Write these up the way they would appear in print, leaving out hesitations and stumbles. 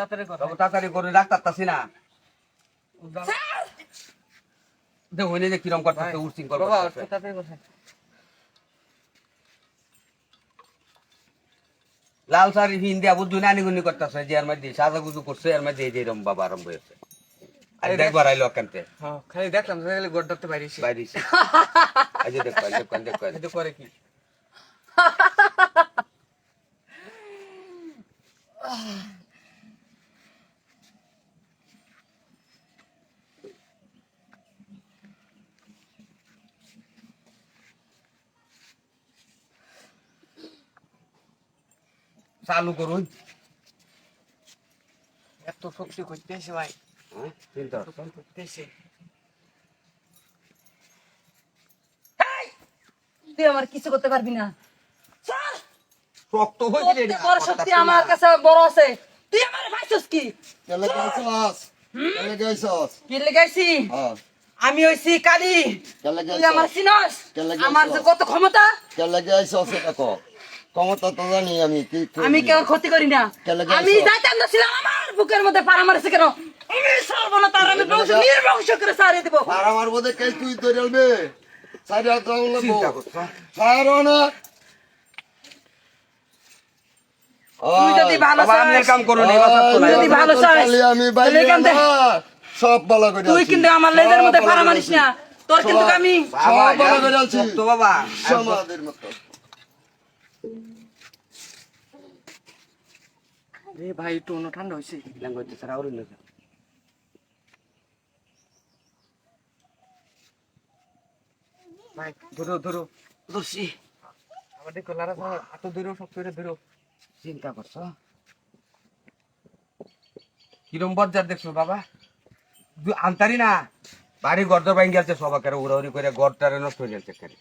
তাড়াতাড়ি করে ডাক্তার তাছি না দেখো যে কিরম করতেছে উশৃঙ্খল লাল শাড়ি হিন্দিয়া বুদ্ধু নানি গুনি করতেছে যে এর মধ্যে সাজা গুজু করছে এর মধ্যে এই যে এরম বাবা আরম্ভ হয়েছে আর দেখবার আইলো কানতে খালি দেখলাম গোট ধরতে বাইরেছি বাইরেছি আজ দেখো করে কি চালু করুন এত শক্তি করতেছে ভাই চিন্তা করতেছে তুই আমার কিছু করতে পারবি না শক্ত হয়েছে রে বড় শক্তি আমার কাছে বড় আছে তুই আমার ভাইছস কি কেলে গাইছস কি লাগাইছি হ্যাঁ আমি হইছি কালি কেলে তুই আমার গাইছস চিনস কেলে গাইছস? আমার যে কত ক্ষমতা কেলে গাইছস এটা কো ক্ষমতা তো জানি আমি কি আমি কেউ ক্ষতি করি না কেলে গাইছস? আমি যাইতাম না ছিলাম আমার বুকের মধ্যে পাড়া মারছে কেন আমি সরব না তার আমি বংশ নির্বংশ করে সারিয়ে দেব আর আমার বোধে কে তুই ধরলবে সাইড হাত রাউন্ড লাগবো চিন্তা করছ ছাড়ো না তুই যদি ভালো বাবা আমি চাস কাম করুন এই কথা তো তুই নাই যদি ভালো চাস আমি তাহলে বাইরে এখান থেকে- সব ভালো করে তুই আছি। কিন্তু আমার লেজের মধ্যে সব পাড়া ভালো মারিস করে না আছি। তোর কিন্তু সব- আমি বাবা সব ভালো করে আছি। তো বাবা সমাদের মতো রে ভাই একটু অন্য ঠান্ডা হয়েছে ল্যাঙ্গুয়েজ ছাড়া আর না ভাই ধরো ধরো দোষী আমার দেখো লারা হাত ধরো শক্ত করে ধরো চিন্তা করছ কিরম বজ্জার দেখছো বাবা আনতারি না বাড়ি গর্দ বাইন গেছে সবাকে উড়াউড়ি করে গড়টারে নষ্ট হয়ে গেছে কেন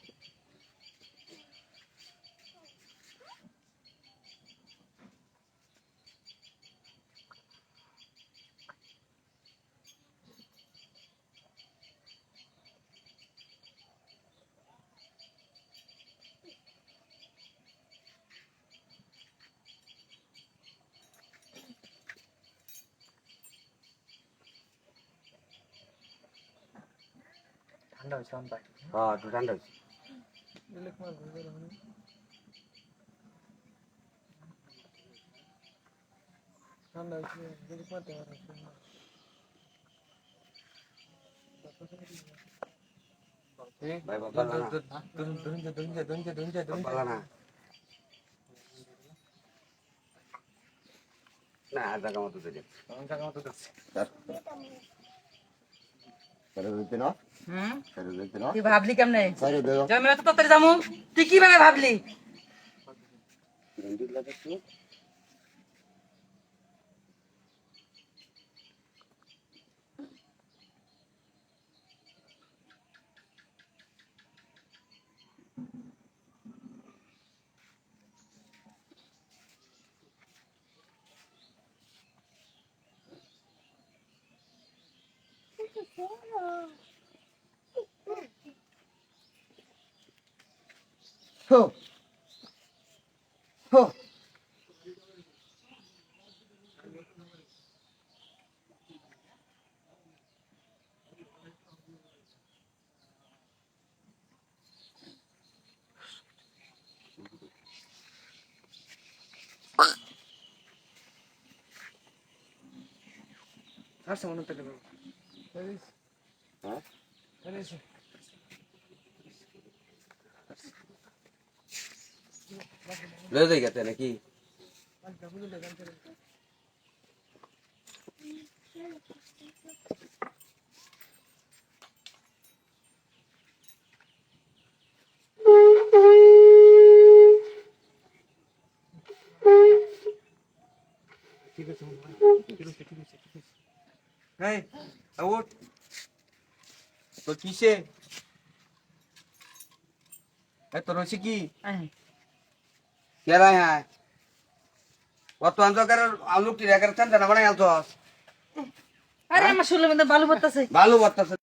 ঠান্ডা হয়েছে আমার ভাই হ্যাঁ একটু ঠান্ডা হয়েছে ঠান্ডা হয়েছে ভাই বাবা বাবা না না জায়গা মতো দিলে সাইড দিতে না হুম সাইড দিতে না তুই ভাবলি কেমনে সাইড দে যে আমি এত তাড়াতাড়ি যাবো তুই কিভাবে ভাবলি হো হো আসছে মনে হতে গেল হ্যাঁ লয়ে যাই গেছে নাকি ঠিক আছে ঠিক আছে ঠিক আছে ঠিক আছে এই আউট তো কিসে এই তোর হচ্ছে কি কেরা হ্যাঁ কত অন্ধকার আলু টিরা করে চান্দা না বানাই আলতো আরে আমার শুনলে মধ্যে ভালো পড়তেছে ভালো বার্তা